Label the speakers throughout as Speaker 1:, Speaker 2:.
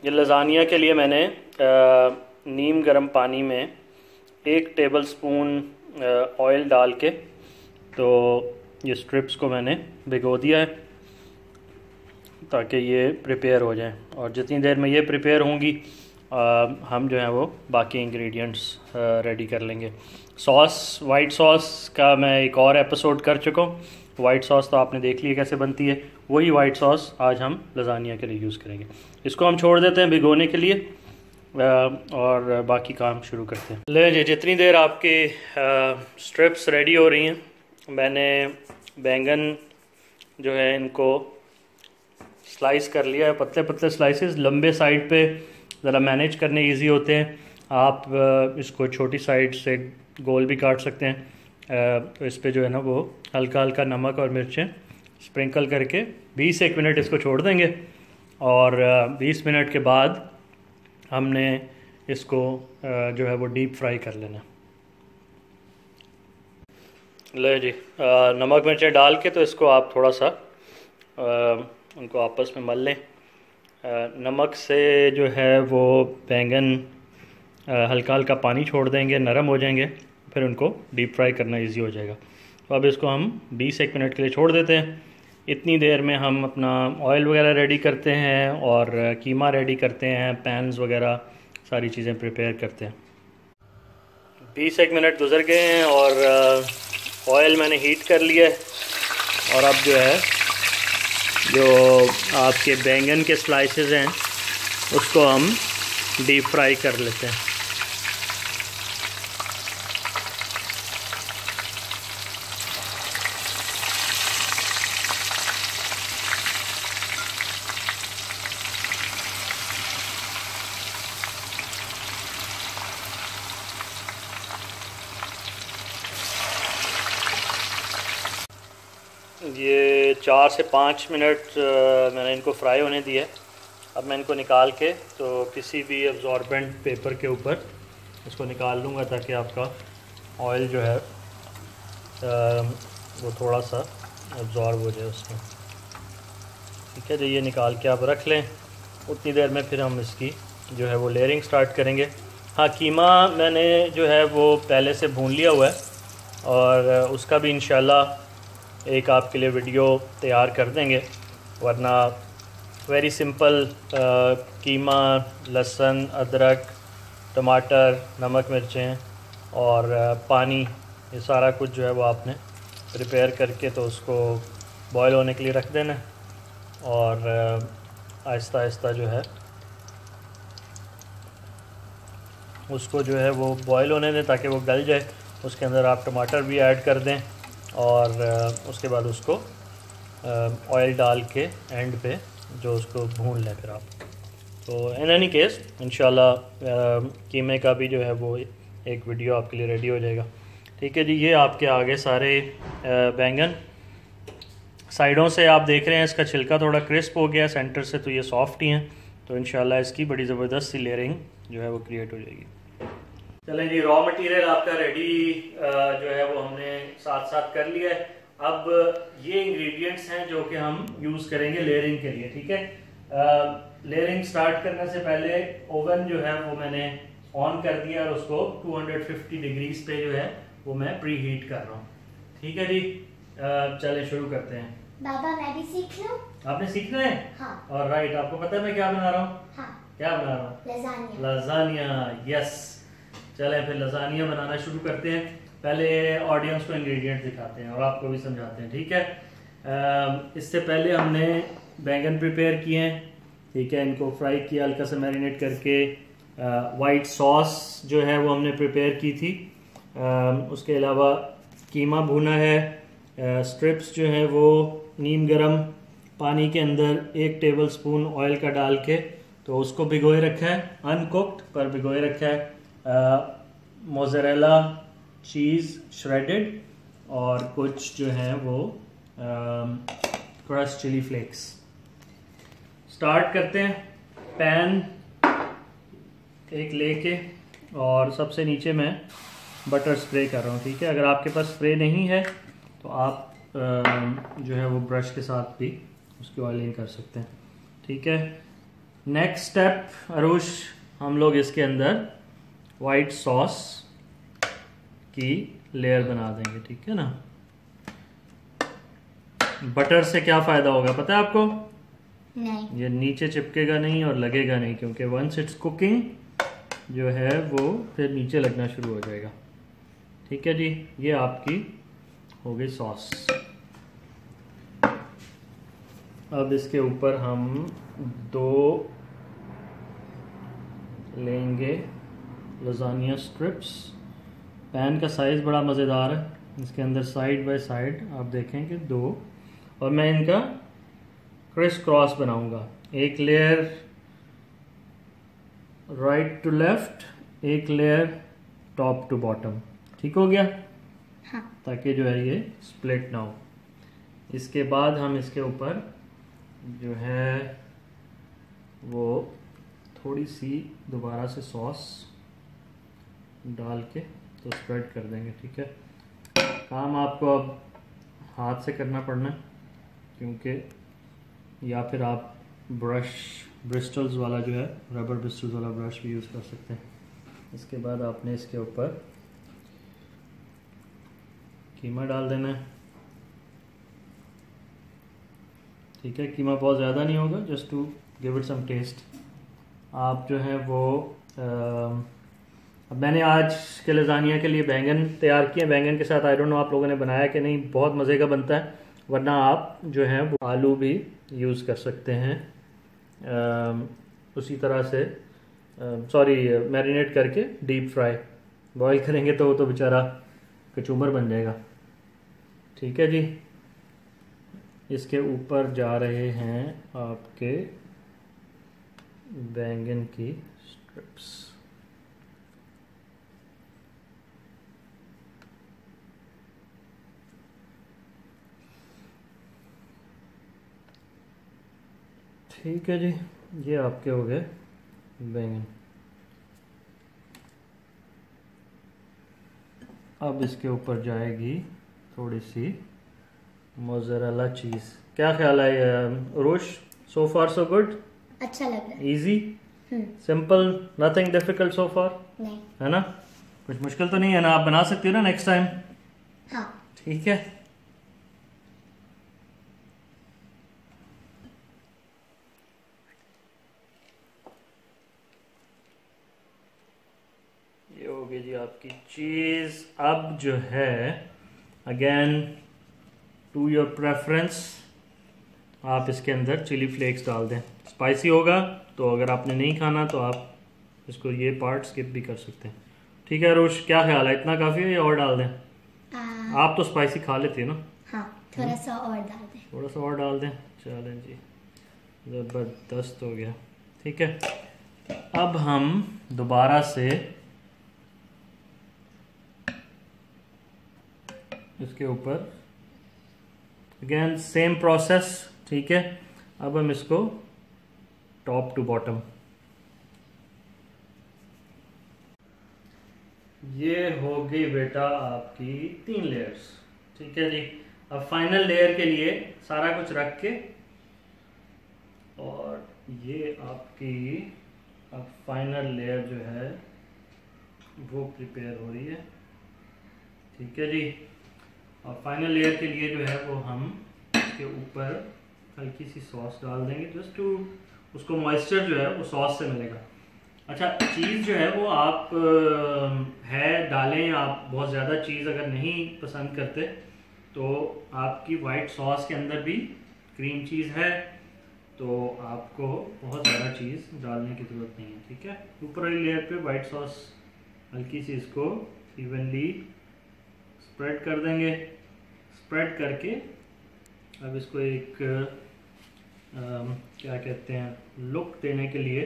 Speaker 1: ये लज़ानिया के लिए मैंने नीम गर्म पानी में 1 टेबलस्पून ऑयल डाल के तो ये स्ट्रिप्स को मैंने भिगो दिया है ताकि ये प्रिपेयर हो जाए। और जितनी देर में ये प्रिपेयर होंगी हम जो है वो बाकी इंग्रेडिएंट्स रेडी कर लेंगे। सॉस, वाइट सॉस का मैं एक और एपिसोड कर चुका हूँ। वाइट सॉस तो आपने देख लिया कैसे बनती है, वही वाइट सॉस आज हम लज़ानिया के लिए यूज़ करेंगे। इसको हम छोड़ देते हैं भिगोने के लिए और बाकी काम शुरू करते हैं। ले जी, जितनी देर आपके स्ट्रिप्स रेडी हो रही हैं, मैंने बैंगन जो है इनको स्लाइस कर लिया है, पतले पतले स्लाइसेस। लंबे साइड पे ज़रा मैनेज करने इजी होते हैं। आप इसको छोटी साइड से गोल भी काट सकते हैं। तो इस पे जो है ना वो हल्का हल्का नमक और मिर्चें स्प्रिंकल करके 20-1 मिनट इसको छोड़ देंगे और 20 मिनट के बाद हमने इसको जो है वो डीप फ्राई कर लेना। ले जी, नमक मिर्चें डाल के तो इसको आप थोड़ा सा उनको आपस में मल लें। नमक से जो है वो बैंगन हल्का हल्का पानी छोड़ देंगे, नरम हो जाएंगे, फिर उनको डीप फ्राई करना इजी हो जाएगा। तो अब इसको हम 20-1 मिनट के लिए छोड़ देते हैं। इतनी देर में हम अपना ऑयल वगैरह रेडी करते हैं और कीमा रेडी करते हैं, पैन्स वगैरह सारी चीज़ें प्रिपेयर करते हैं। 20-1 मिनट गुजर गए हैं और ऑयल मैंने हीट कर लिया है और अब जो है जो आपके बैंगन के स्लाइसेस हैं उसको हम डीप फ्राई कर लेते हैं। ये 4 से 5 मिनट मैंने इनको फ्राई होने दिया है। अब मैं इनको निकाल के तो किसी भी एब्जॉर्बेंट पेपर के ऊपर इसको निकाल लूँगा ताकि आपका ऑयल जो है वो थोड़ा सा एब्जॉर्ब हो जाए उसमें। ठीक है जी, ये निकाल के आप रख लें। उतनी देर में फिर हम इसकी जो है वो लेयरिंग स्टार्ट करेंगे। हाँ, कीमा मैंने जो है वो पहले से भून लिया हुआ है और उसका भी इंशाल्लाह एक आपके लिए वीडियो तैयार कर देंगे। वरना वेरी सिंपल कीमा, लहसुन, अदरक, टमाटर, नमक मिर्चें और पानी, ये सारा कुछ जो है वो आपने प्रिपेयर करके तो उसको बॉयल होने के लिए रख देना और आहिस्ता आहिस्ता जो है उसको जो है वो बॉयल होने दें ताकि वो गल जाए। उसके अंदर आप टमाटर भी ऐड कर दें और उसके बाद उसको ऑयल डाल के एंड पे जो उसको भून लें फिर आप। तो इन एनी केस इंशाल्लाह कीमे का भी जो है वो एक वीडियो आपके लिए रेडी हो जाएगा। ठीक है जी, ये आपके आगे सारे बैंगन। साइडों से आप देख रहे हैं इसका छिलका थोड़ा क्रिस्प हो गया, सेंटर से तो ये सॉफ्ट ही हैं। तो इंशाल्लाह इसकी बड़ी ज़बरदस्त सी लेयरिंग जो है वो क्रिएट हो जाएगी। चलें जी, रॉ मटेरियल आपका रेडी जो है वो हमने साथ साथ कर लिया है। अब ये इंग्रेडिएंट्स हैं जो कि हम यूज़ करेंगे लेयरिंग के लिए। ठीक है, लेयरिंग स्टार्ट करने से पहले ओवन जो है वो मैंने ऑन कर दिया और उसको 250 डिग्रीज पे जो है वो मैं प्री हीट कर रहा हूँ। ठीक है जी, चलें शुरू करते हैं।
Speaker 2: बाबा मैं भी सीख लूं?
Speaker 1: आपने सीखना है?
Speaker 2: हाँ।
Speaker 1: और राइट, आपको पता है मैं क्या बना रहा हूँ?
Speaker 2: हाँ।
Speaker 1: क्या बना रहा हूँ?
Speaker 2: लज़ानिया।
Speaker 1: Lasagna, yes. चलें फिर लज़ानिया बनाना शुरू करते हैं। पहले ऑडियंस को इंग्रेडिएंट दिखाते हैं और आपको भी समझाते हैं। ठीक है, इससे पहले हमने बैंगन प्रिपेयर किए हैं। ठीक है, इनको फ्राई किया हल्का सा मैरिनेट करके। वाइट सॉस जो है वो हमने प्रिपेयर की थी। उसके अलावा कीमा भुना है। स्ट्रिप्स जो हैं वो नीम गरम पानी के अंदर 1 टेबलस्पून ऑयल का डाल के तो उसको भिगोए रखा है, अनकुक्ड पर भिगोए रखा है। मोज़रेला चीज़ श्रेडेड और कुछ जो है वो क्रश चिली फ्लेक्स। स्टार्ट करते हैं। पैन एक लेके और सबसे नीचे मैं बटर स्प्रे कर रहा हूँ। ठीक है, अगर आपके पास स्प्रे नहीं है तो आप जो है वो ब्रश के साथ भी उसकी ऑयलिंग कर सकते हैं। ठीक है, नेक्स्ट स्टेप अरुष, हम लोग इसके अंदर वाइट सॉस की लेयर बना देंगे, ठीक है ना। बटर से क्या फ़ायदा होगा पता है आपको?
Speaker 2: नहीं।
Speaker 1: ये नीचे चिपकेगा नहीं और लगेगा नहीं, क्योंकि वंस इट्स कुकिंग जो है वो फिर नीचे लगना शुरू हो जाएगा। ठीक है जी, ये आपकी हो गई सॉस। अब इसके ऊपर हम 2 लेंगे लजानिया स्ट्रिप्स। पैन का साइज़ बड़ा मज़ेदार है, इसके अंदर साइड बाय साइड आप देखेंगे 2, और मैं इनका क्रिस क्रॉस बनाऊंगा। एक लेयर राइट टू लेफ्ट, एक लेयर टॉप टू बॉटम। ठीक हो गया?
Speaker 2: हाँ।
Speaker 1: ताकि जो है ये स्प्लिट ना हो। इसके बाद हम इसके ऊपर जो है वो थोड़ी सी दोबारा से सॉस डाल के तो स्प्रेड कर देंगे। ठीक है, काम आपको अब हाथ से करना पड़ना है, क्योंकि या फिर आप ब्रिस्टल्स वाला जो है रबर ब्रिस्टल्स वाला ब्रश भी यूज़ कर सकते हैं। इसके बाद आपने इसके ऊपर कीमा डाल देना है। ठीक है, कीमा बहुत ज़्यादा नहीं होगा, just to give it some taste. आप जो है वो अब मैंने आज के लजानिया के लिए बैंगन तैयार किए। बैंगन के साथ आई डोंट नो आप लोगों ने बनाया कि नहीं, बहुत मज़े का बनता है। वरना आप जो है वो आलू भी यूज़ कर सकते हैं उसी तरह से, सॉरी मैरिनेट करके डीप फ्राई। बॉईल करेंगे तो वो तो बेचारा कचूमर बन जाएगा। ठीक है जी, इसके ऊपर जा रहे हैं आपके बैंगन की स्ट्रिप्स। ठीक है जी, ये आपके हो गए बैंगन। अब इसके ऊपर जाएगी थोड़ी सी मोज़रेला चीज़। क्या ख्याल है रोश? सो फार सो गुड?
Speaker 2: अच्छा लग रहा है।
Speaker 1: Easy, simple, nothing difficult so far.
Speaker 2: नहीं।
Speaker 1: है ना? कुछ मुश्किल तो नहीं है ना? आप बना सकती हो ना नेक्स्ट टाइम?
Speaker 2: हाँ।
Speaker 1: ठीक है, ये हो गई जी आपकी चीज़। अब जो है अगेन टू योर प्रेफरेंस, आप इसके अंदर चिली फ्लेक्स डाल दें। स्पाइसी होगा तो अगर आपने नहीं खाना तो आप इसको ये पार्ट स्किप भी कर सकते हैं। ठीक है रोश, क्या ख्याल है, इतना काफ़ी है या और डाल दें? आप तो स्पाइसी खा लेते हैं ना?
Speaker 2: हाँ, थोड़ा सा और डाल दें।
Speaker 1: थोड़ा सा और डाल दें, चलें जी, ज़बरदस्त हो गया। ठीक है, अब हम दोबारा से इसके ऊपर अगेन सेम प्रोसेस। ठीक है, अब हम इसको टॉप टू बॉटम, ये हो गई बेटा आपकी 3 लेयर्स। ठीक है जी, अब फाइनल लेयर के लिए सारा कुछ रख के, और ये आपकी अब फाइनल लेयर जो है वो प्रिपेयर हो रही है। ठीक है जी, और फाइनल लेयर के लिए जो है वो हम इसके ऊपर हल्की सी सॉस डाल देंगे, जस्ट टू उसको मॉइस्चर जो है वो सॉस से मिलेगा। अच्छा, चीज़ जो है वो आप है डालें, आप बहुत ज़्यादा चीज़ अगर नहीं पसंद करते तो आपकी वाइट सॉस के अंदर भी क्रीम चीज़ है, तो आपको बहुत ज़्यादा चीज़ डालने की ज़रूरत नहीं है। ठीक है, ऊपर वाली लेयर पे वाइट सॉस हल्की सी इसको इवनली स्प्रेड कर देंगे। स्प्रेड करके अब इसको एक क्या कहते हैं, लुक देने के लिए,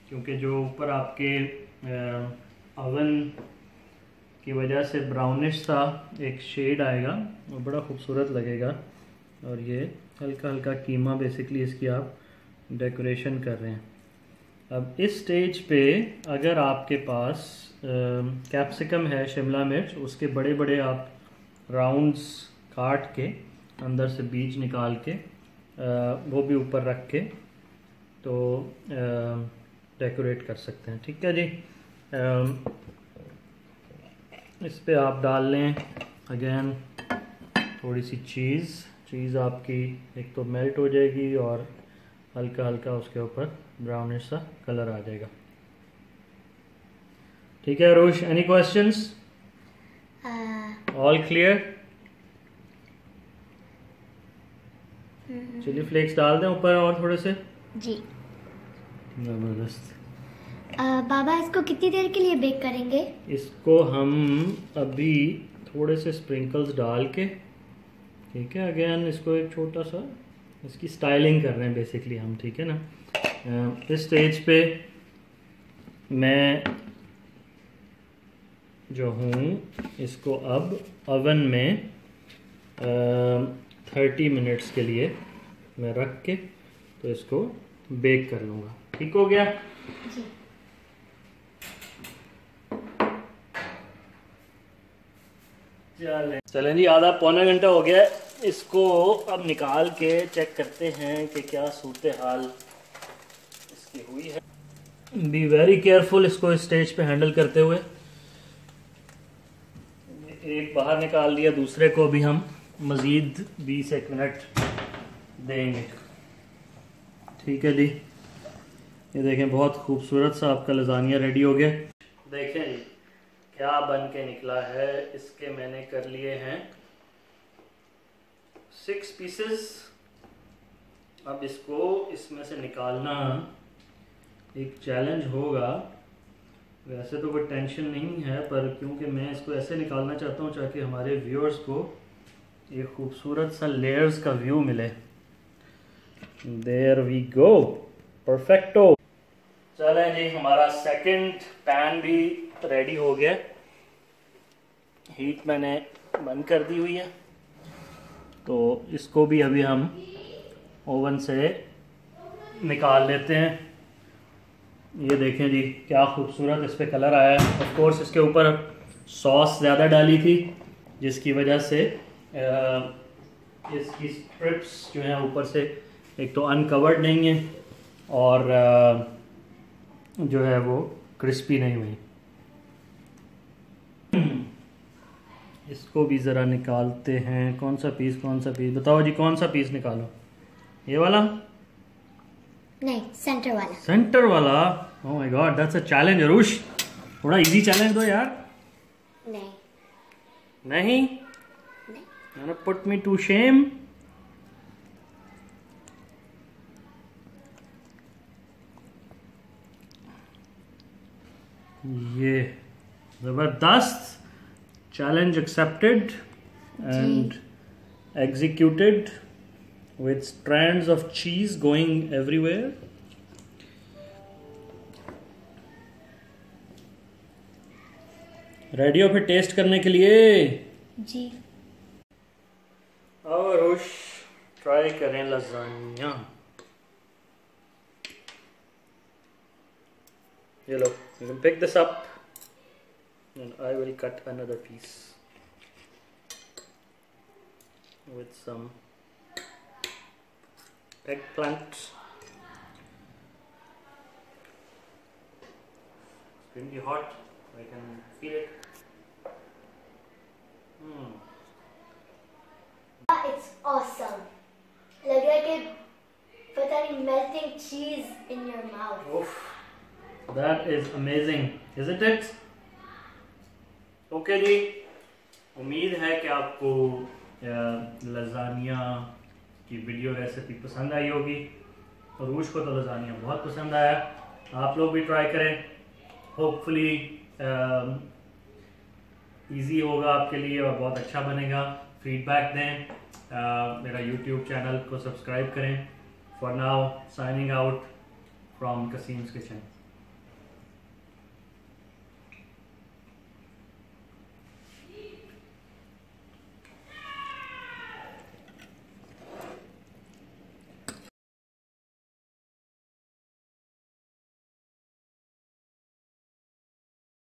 Speaker 1: क्योंकि जो ऊपर आपके ओवन की वजह से ब्राउनिश सा एक शेड आएगा और बड़ा खूबसूरत लगेगा। और ये हल्का हल्का कीमा बेसिकली इसकी आप डेकोरेशन कर रहे हैं। अब इस स्टेज पे अगर आपके पास कैप्सिकम है, शिमला मिर्च, उसके बड़े बड़े आप राउंड्स काट के अंदर से बीज निकाल के वो भी ऊपर रख के तो डेकोरेट कर सकते हैं। ठीक है जी। इस पे आप डाल लें अगेन थोड़ी सी चीज़ आपकी एक तो मेल्ट हो जाएगी और हल्का हल्का उसके ऊपर ब्राउनिश सा कलर आ जाएगा। ठीक है Arush, any questions? All clear? Chilli flakes डाल दें ऊपर और थोड़े से।
Speaker 2: जी।
Speaker 1: जबरदस्त।
Speaker 2: बाबा इसको कितनी देर के लिए बेक करेंगे? इसको
Speaker 1: हम अभी थोड़े से स्प्रिंकल्स डाल के, ठीक है, अगेन इसको एक छोटा सा इसकी स्टाइलिंग कर रहे हैं बेसिकली हम। ठीक है ना। इस स्टेज पे मैं जो हूँ इसको अब ओवन में 30 मिनट्स के लिए मैं रख के तो इसको बेक कर लूँगा। ठीक हो गया?
Speaker 2: जी।
Speaker 1: चलें जी, आधा पौना घंटा हो गया है। इसको अब निकाल के चेक करते हैं कि क्या सूरत हाल इसकी हुई है। बी वेरी केयरफुल इसको इस स्टेज पे हैंडल करते हुए। एक बाहर निकाल दिया, दूसरे को भी हम मज़ीद 20 मिनट देंगे। ठीक है जी। ये देखें बहुत खूबसूरत सा आपका लजानिया रेडी हो गया। देखें जी क्या बन के निकला है। इसके मैंने कर लिए हैं 6 पीसेस। अब इसको इसमें से निकालना एक चैलेंज होगा। वैसे तो कोई टेंशन नहीं है, पर क्योंकि मैं इसको ऐसे निकालना चाहता हूँ ताकि हमारे व्यूअर्स को एक खूबसूरत सा लेयर्स का व्यू मिले। There we go, perfecto. चलें जी, हमारा सेकंड पैन भी रेडी हो गया। हीट मैंने बंद कर दी हुई है, तो इसको भी अभी हम ओवन से निकाल लेते हैं। ये देखें जी क्या खूबसूरत इस पे कलर आया है। ऑफ कोर्स इसके ऊपर सॉस ज़्यादा डाली थी जिसकी वजह से इसकी स्ट्रिप्स जो हैं ऊपर से एक तो अनकवर्ड नहीं है और जो है वो क्रिस्पी नहीं हुई। इसको भी ज़रा निकालते हैं। कौन सा पीस बताओ जी, कौन सा पीस निकालो? ये वाला?
Speaker 2: नहीं, सेंटर वाला।
Speaker 1: सेंटर वाला? Oh my god, that's a challenge Arush. थोड़ा इजी चैलेंज दो यार।
Speaker 2: नहीं
Speaker 1: नहीं, you put me to shame. ये जबरदस्त। Challenge accepted and executed with strands of cheese going everywhere. Ready हो फिर टेस्ट करने के लिए?
Speaker 2: जी।
Speaker 1: और रोश ट्राई करें लजानिया। ये लो, you can pick this up. And I will cut another piece with some eggplant. It's really hot. I can feel it.
Speaker 2: It's awesome. लग रहा है कि पता नहीं melting cheese in your mouth.
Speaker 1: Oof, that is amazing, isn't it? Okay ji, उम्मीद है कि आपको लजानिया की वीडियो रेसिपी पसंद आई होगी। अरुष को तो लजानिया बहुत पसंद आया। आप लोग भी ट्राई करें, होपफुली इजी होगा आपके लिए और बहुत अच्छा बनेगा। फीडबैक दें। मेरा यूट्यूब चैनल को सब्सक्राइब करें। For now signing out from Qasim's kitchen.